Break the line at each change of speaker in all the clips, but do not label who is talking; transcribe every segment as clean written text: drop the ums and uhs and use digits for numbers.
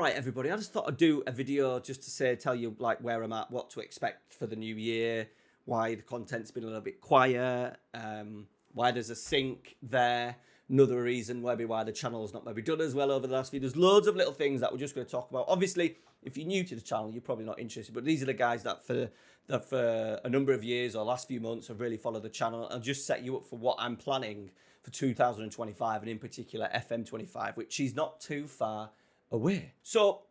right, everybody, I just thought I'd do a video just to tell you like where I'm at, what to expect for the new year, why the content's been a little bit quiet, why there's a sink there, another reason maybe why the channel's not maybe done as well over the last few. There's loads of little things that we're just going to talk about. Obviously, if you're new to the channel, you're probably not interested, but these are the guys that for a number of years or last few months have really followed the channel and just set you up for what I'm planning for 2025, and in particular FM25, which is not too far away. So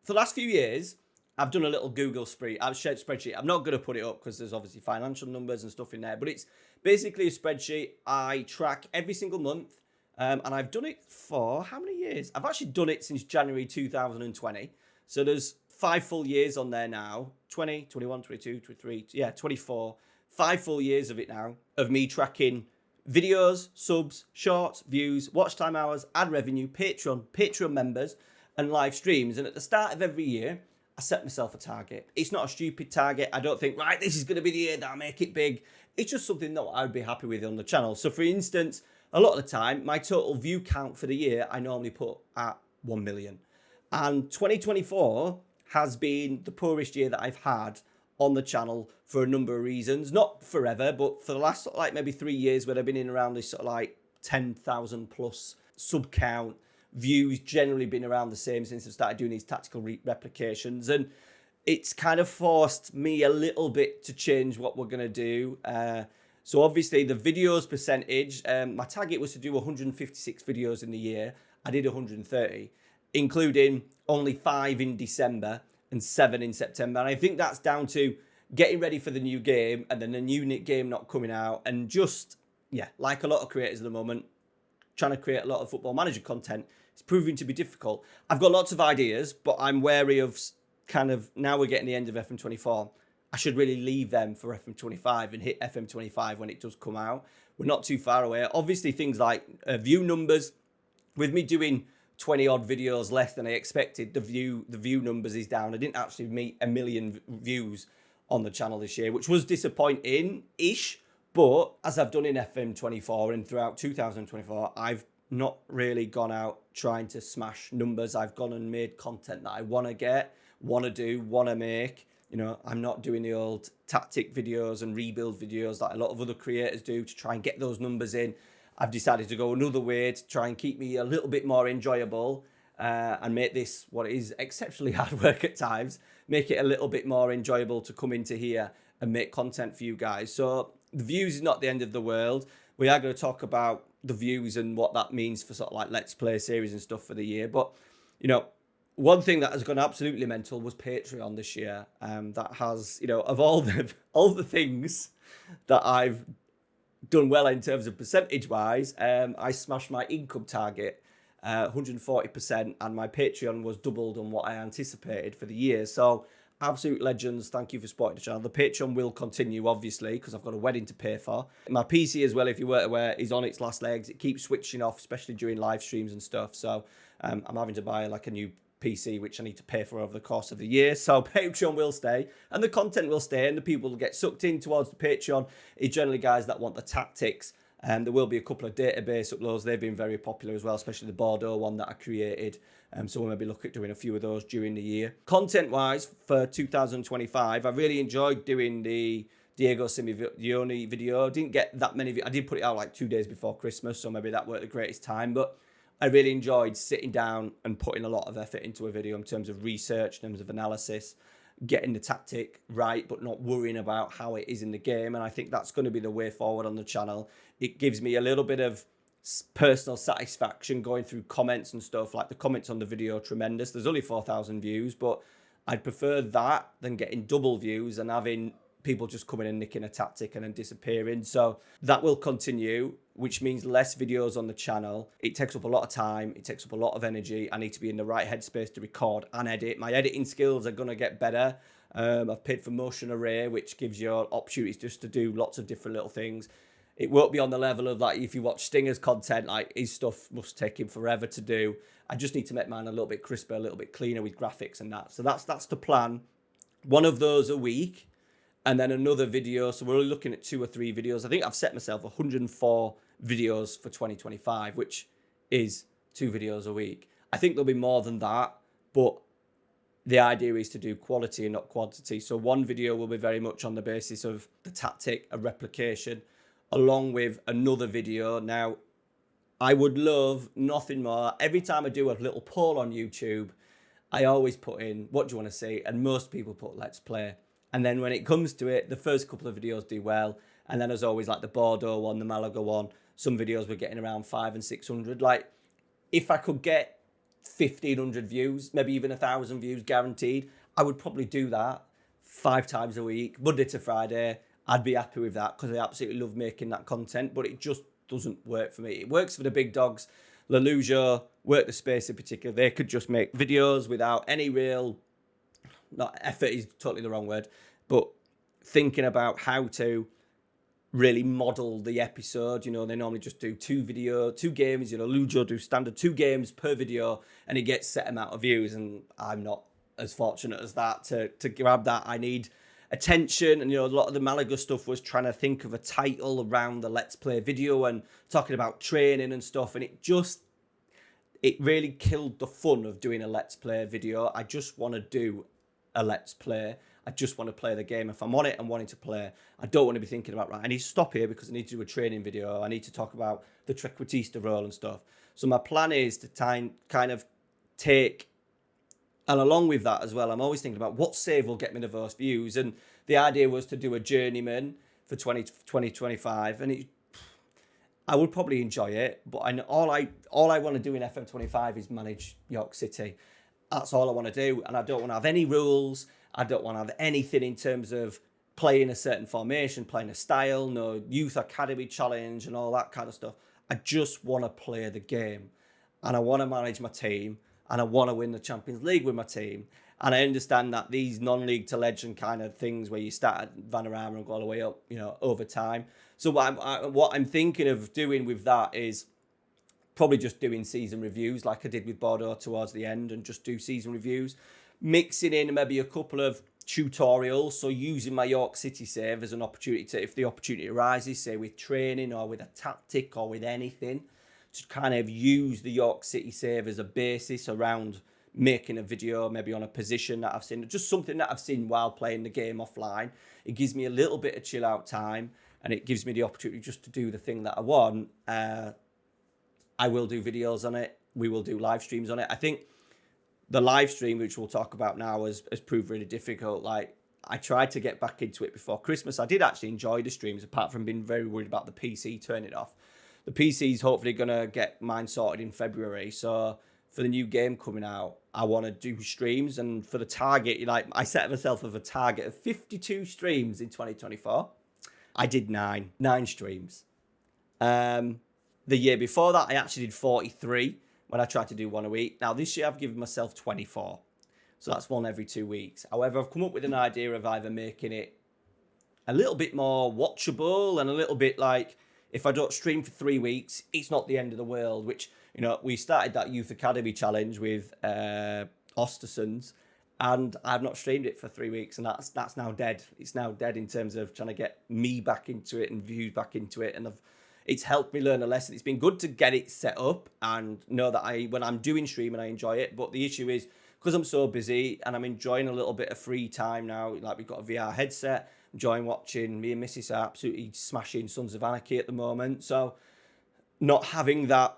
for the last few years, I've done a little Google spreadsheet. I'm not going to put it up because there's obviously financial numbers and stuff in there, but it's basically a spreadsheet I track every single month. And I've done it for how many years? I've actually done it since January 2020. So there's 5 full years on there now. 20, 21, 22, 23, 24. 5 full years of it now, of me tracking videos, subs, shorts, views, watch time hours, ad revenue, Patreon members, and live streams. And at the start of every year, I set myself a target. It's not a stupid target. I don't think, right, this is going to be the year that I make it big. It's just something that I'd be happy with on the channel. So for instance, a lot of the time, my total view count for the year, I normally put at 1 million. And 2024 has been the poorest year that I've had on the channel for a number of reasons. Not forever, but for the last maybe 3 years where I've been in around this 10,000 plus sub count. Views generally been around the same since I've started doing these tactical replications, and it's kind of forced me a little bit to change what we're going to do. So obviously the videos percentage, my target was to do 156 videos in the year. I did 130, including only 5 in December and 7 in September. And I think that's down to getting ready for the new game and then the new game not coming out, and just, like a lot of creators at the moment, trying to create a lot of Football Manager content. It's proving to be difficult. I've got lots of ideas, but I'm wary of now we're getting the end of FM24. I should really leave them for FM25 and hit FM25 when it does come out. We're not too far away. Obviously, things like view numbers, with me doing 20 odd videos less than I expected, the view numbers is down. I didn't actually meet 1 million views on the channel this year, which was disappointing-ish. But as I've done in FM24 and throughout 2024, I've not really gone out trying to smash numbers. I've gone and made content that I want to get, want to do, want to make. You know, I'm not doing the old tactic videos and rebuild videos that a lot of other creators do to try and get those numbers in. I've decided to go another way to try and keep me a little bit more enjoyable and make this, what is exceptionally hard work at times, make it a little bit more enjoyable to come into here and make content for you guys. So the views is not the end of the world. We are going to talk about the views and what that means for Let's Play series and stuff for the year. But, one thing that has gone absolutely mental was Patreon this year. That has, of all the things that I've done well in terms of percentage-wise, I smashed my income target 140%, and my Patreon was doubled on what I anticipated for the year. So absolute legends, thank you for supporting the channel. The Patreon will continue, obviously, because I've got a wedding to pay for. My PC as well, if you weren't aware, is on its last legs. It keeps switching off, especially during live streams and stuff. So I'm having to buy a new PC, which I need to pay for over the course of the year. So Patreon will stay, and the content will stay, and the people will get sucked in towards the Patreon is generally guys that want the tactics. There will be a couple of database uploads. They've been very popular as well, especially the Bordeaux one that I created. So we'll maybe look at doing a few of those during the year. Content-wise, for 2025, I really enjoyed doing the Diego Simeone video. I didn't get that many. I did put it out 2 days before Christmas, so maybe that weren't the greatest time. But I really enjoyed sitting down and putting a lot of effort into a video in terms of research, in terms of analysis, getting the tactic right, but not worrying about how it is in the game. And I think that's going to be the way forward on the channel. It gives me a little bit of personal satisfaction going through comments and stuff. Like the comments on the video are tremendous. There's only 4,000 views, but I'd prefer that than getting double views and having people just coming and nicking a tactic and then disappearing. So that will continue, which means less videos on the channel. It takes up a lot of time. It takes up a lot of energy. I need to be in the right headspace to record and edit. My editing skills are going to get better. I've paid for Motion Array, which gives you opportunities just to do lots of different little things. It won't be on the level of if you watch Stinger's content, his stuff must take him forever to do. I just need to make mine a little bit crisper, a little bit cleaner with graphics and that. So that's the plan. One of those a week. And then another video. So we're only looking at 2 or 3 videos. I think I've set myself 104 videos for 2025, which is 2 videos a week. I think there'll be more than that. but the idea is to do quality and not quantity. So one video will be very much on the basis of the tactic, a replication, along with another video. Now, I would love nothing more. Every time I do a little poll on YouTube, I always put in, what do you want to see? And most people put let's play. And then when it comes to it, the first couple of videos do well. And then there's always like the Bordeaux one, the Malaga one. Some videos were getting around 500 and 600. Like, if I could get 1,500 views, maybe even 1,000 views guaranteed, I would probably do that 5 times a week, Monday to Friday. I'd be happy with that because I absolutely love making that content, but it just doesn't work for me. It works for the big dogs. Leluja, Work the Space in particular, they could just make videos without any real, not effort is totally the wrong word, but thinking about how to really model the episode. You know, they normally just do 2 games, you know, Lujo do standard 2 games per video and it gets set amount of views, and I'm not as fortunate as that to grab that. I need attention, and you know, a lot of the Malaga stuff was trying to think of a title around the Let's Play video and talking about training and stuff, and it really killed the fun of doing a Let's Play video. I just want to do a Let's Play. I just want to play the game. If I'm on it, I'm wanting to play. I don't want to be thinking about, right, I need to stop here because I need to do a training video. I need to talk about the Trequartista role and stuff. So my plan is to kind of take, and along with that as well, I'm always thinking about what save will get me the most views. And the idea was to do a journeyman for 2025. And I would probably enjoy it, but all I want to do in FM25 is manage York City. That's all I want to do. And I don't want to have any rules. I don't want to have anything in terms of playing a certain formation, playing a style, no youth academy challenge and all that kind of stuff. I just want to play the game, and I want to manage my team, and I want to win the Champions League with my team. And I understand that these non-league to legend kind of things where you start at Vanarama and go all the way up, you know, over time. So what I'm thinking of doing with that is probably just doing season reviews like I did with Bordeaux towards the end, and just do season reviews, mixing in maybe a couple of tutorials. So using my York City save as an opportunity to, if the opportunity arises, say with training or with a tactic or with anything, to kind of use the York City save as a basis around making a video, maybe on a position that I've seen, just something that I've seen while playing the game offline. It gives me a little bit of chill out time, and it gives me the opportunity just to do the thing that I want. I will do videos on it. We will do live streams on it. I think the live stream, which we'll talk about now, has proved really difficult. Like, I tried to get back into it before Christmas. I did actually enjoy the streams, apart from being very worried about the PC turning it off. The PC's hopefully going to get mine sorted in February. So for the new game coming out, I want to do streams. And for the target, like, I set myself as a target of 52 streams in 2024. I did 9 streams. The year before that, I actually did 43 when I tried to do 1 a week. Now, this year, I've given myself 24. So that's 1 every 2 weeks. However, I've come up with an idea of either making it a little bit more watchable and a little bit like, if I don't stream for 3 weeks, it's not the end of the world, which, you know, we started that Youth Academy challenge with Ostersons, and I've not streamed it for 3 weeks, and that's now dead. It's now dead in terms of trying to get me back into it and views back into it, and it's helped me learn a lesson. It's been good to get it set up and know that when I'm doing streaming, I enjoy it. But the issue is, because I'm so busy and I'm enjoying a little bit of free time now, like we've got a VR headset, enjoying watching, me and Mrs. are absolutely smashing Sons of Anarchy at the moment. So not having that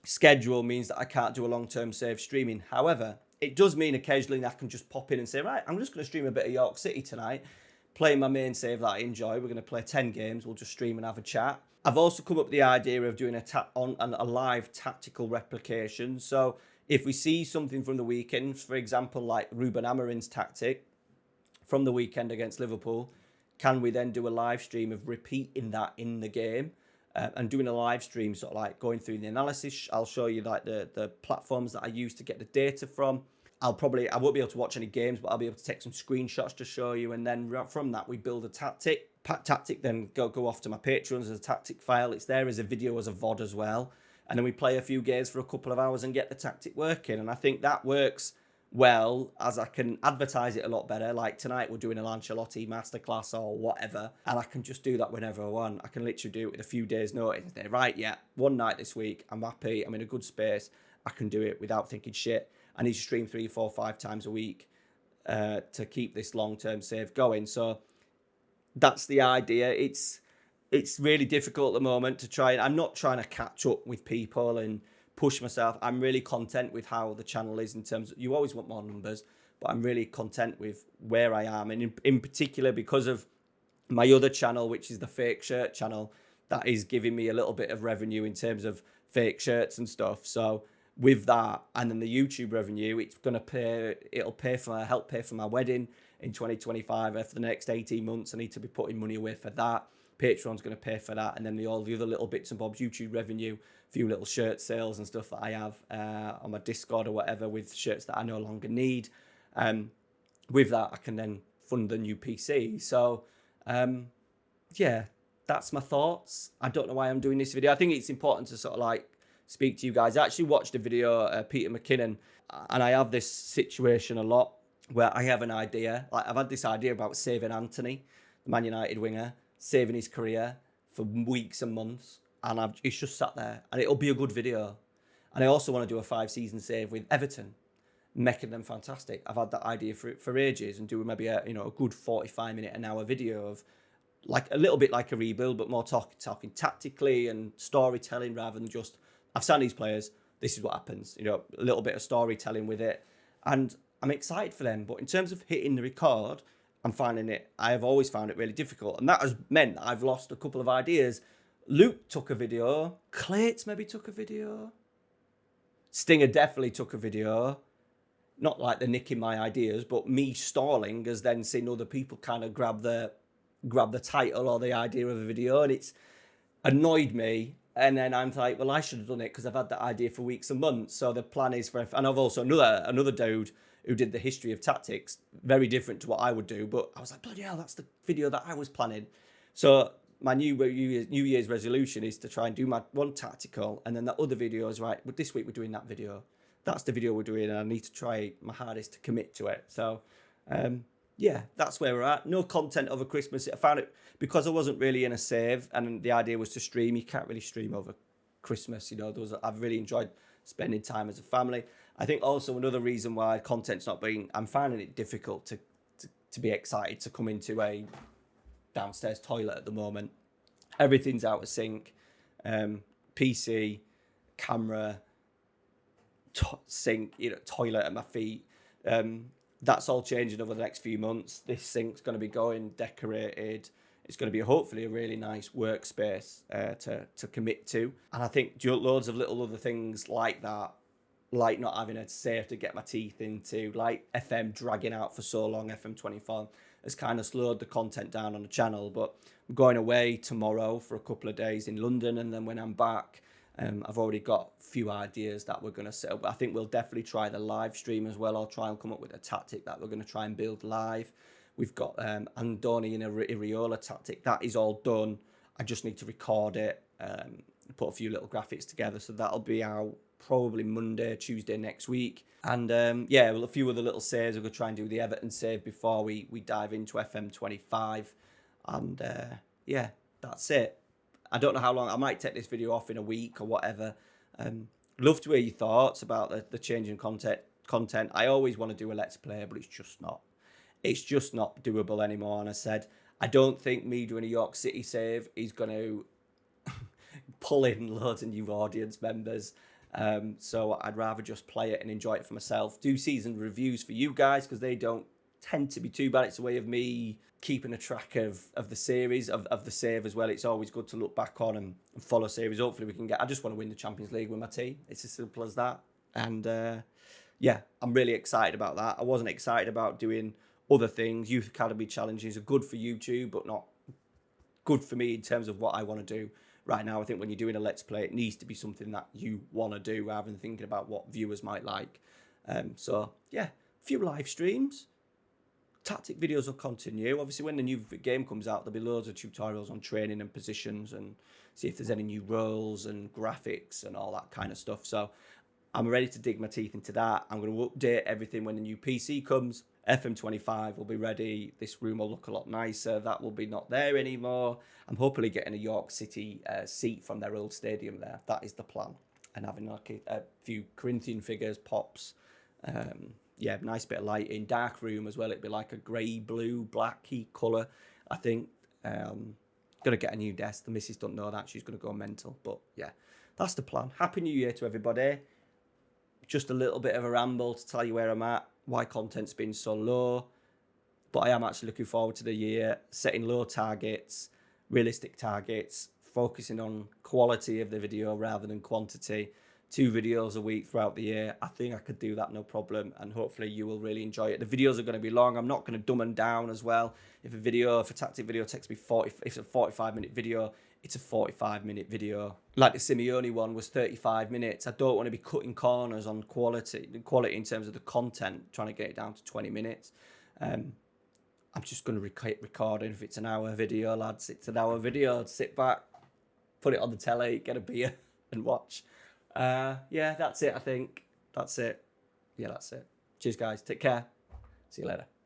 schedule means that I can't do a long-term save streaming. However, it does mean occasionally I can just pop in and say, right, I'm just going to stream a bit of York City tonight, play my main save that I enjoy. We're going to play 10 games. We'll just stream and have a chat. I've also come up with the idea of doing a live tactical replication. So if we see something from the weekend, for example, like Ruben Amarin's tactic from the weekend against Liverpool, can we then do a live stream of repeating that in the game and doing a live stream, sort of like going through the analysis? I'll show you like the platforms that I use to get the data from. I won't be able to watch any games, but I'll be able to take some screenshots to show you. And then from that, we build a tactic. Tactic then go off to my Patreons as a tactic file. It's there as a video, as a VOD as well. And then we play a few games for a couple of hours and get the tactic working. And I think that works well, as I can advertise it a lot better. Like tonight, we're doing an Ancelotti masterclass or whatever. And I can just do that whenever I want. I can literally do it with a few days' notice and say, right, yeah, one night this week, I'm happy, I'm in a good space. I can do it without thinking shit. I need to stream 3, 4, 5 times a week to keep this long-term save going. So that's the idea. It's really difficult at the moment to try. I'm not trying to catch up with people and push myself. I'm really content with how the channel is in terms of, you always want more numbers, but I'm really content with where I am. And in particular, because of my other channel, which is the fake shirt channel, that is giving me a little bit of revenue in terms of fake shirts and stuff. So with that, and then the YouTube revenue, it's going to pay, it'll help pay for my wedding in 2025. For the next 18 months, I need to be putting money away for that. Patreon's going to pay for that. And then all the other little bits and bobs, YouTube revenue, a few little shirt sales and stuff that I have on my Discord or whatever with shirts that I no longer need. With that, I can then fund the new PC. So, yeah, that's my thoughts. I don't know why I'm doing this video. I think it's important to sort of like speak to you guys. I actually watched a video, Peter McKinnon, and I have this situation a lot where I have an idea. Like I've had this idea about saving Anthony, the Man United winger, saving his career for weeks and months, and it's just sat there, and it'll be a good video. And I also want to do a 5-season save with Everton, making them fantastic. I've had that idea for ages, and doing maybe a good 45-minute an hour video of like a little bit like a rebuild, but more talking tactically and storytelling rather than just, I've signed these players, this is what happens, a little bit of storytelling with it. And I'm excited for them. But in terms of hitting the record, I have always found it really difficult. And that has meant that I've lost a couple of ideas. Luke took a video. Clates maybe took a video. Stinger definitely took a video. Not like they're nicking my ideas, but me stalling has then seen other people kind of grab the title or the idea of a video, and it's annoyed me. And then I'm like, well, I should have done it because I've had that idea for weeks and months. So the plan is and I've also another dude who did the history of tactics, very different to what I would do. But I was like, bloody hell, that's the video that I was planning. So my New Year's resolution is to try and do my one tactical, and then that other video is right. But this week we're doing that video. That's the video we're doing, and I need to try my hardest to commit to it. So, yeah, that's where we're at. No content over Christmas. I found it because I wasn't really in a save, and the idea was to stream. You can't really stream over Christmas. I've really enjoyed spending time as a family. I think also another reason why content's not being, I'm finding it difficult to be excited to come into a downstairs toilet at the moment. Everything's out of sync. PC, camera, sink, toilet at my feet. That's all changing over the next few months. This sink's going to be going decorated. It's going to be hopefully a really nice workspace to commit to. And I think loads of little other things like that, like not having a safe to get my teeth into, like FM dragging out for so long, FM24, has kind of slowed the content down on the channel. But I'm going away tomorrow for a couple of days in London, and then when I'm back, I've already got a few ideas that we're going to set up. I think we'll definitely try the live stream as well. I'll try and come up with a tactic that we're going to try and build live. We've got Andoni and Iriola tactic. That is all done. I just need to record it, put a few little graphics together. So that'll be out probably Monday, Tuesday next week. And yeah, well, a few other little saves. We're going to try and do the Everton save before we dive into FM25. And yeah, that's it. I don't know how long. I might take this video off in a week or whatever. Love to hear your thoughts about the change in content. I always want to do a Let's Play, but it's just not. It's just not doable anymore. And I said, I don't think me doing a York City save is going to pull in loads of new audience members. So I'd rather just play it and enjoy it for myself. Do season reviews for you guys because they don't tend to be too bad. It's a way of me keeping a track of the series, of the save as well. It's always good to look back on and follow series. Hopefully we can I just want to win the Champions League with my team. It's as simple as that. And yeah, I'm really excited about that. I wasn't excited about doing other things. Youth Academy challenges are good for YouTube, but not good for me in terms of what I want to do right now. I think when you're doing a Let's Play, it needs to be something that you want to do rather than thinking about what viewers might like. So yeah, a few live streams. Tactic videos will continue. Obviously, when the new game comes out, there'll be loads of tutorials on training and positions and see if there's any new roles and graphics and all that kind of stuff. So I'm ready to dig my teeth into that. I'm going to update everything when the new PC comes. FM25 will be ready. This room will look a lot nicer. That will be not there anymore. I'm hopefully getting a York City seat from their old stadium there. That is the plan. And having like a few Corinthian figures, pops, Yeah, nice bit of lighting. Dark room as well. It'd be like a grey, blue, blacky colour, I think. Gonna get a new desk. The missus don't know that. She's gonna go mental. But yeah, that's the plan. Happy New Year to everybody. Just a little bit of a ramble to tell you where I'm at, why content's been so low. But I am actually looking forward to the year, setting low targets, realistic targets, focusing on quality of the video rather than quantity. 2 videos a week throughout the year. I think I could do that no problem, and hopefully you will really enjoy it. The videos are going to be long. I'm not going to dumb them down as well. If a tactic video takes me if it's a 45-minute video, it's a 45-minute video. Like the Simeone one was 35 minutes. I don't want to be cutting corners on quality in terms of the content, trying to get it down to 20 minutes. I'm just going to record it. If it's an hour video, lads, it's an hour video. Sit back, put it on the telly, get a beer and watch. Yeah, that's it, I think. That's it. Yeah, that's it. Cheers, guys. Take care. See you later.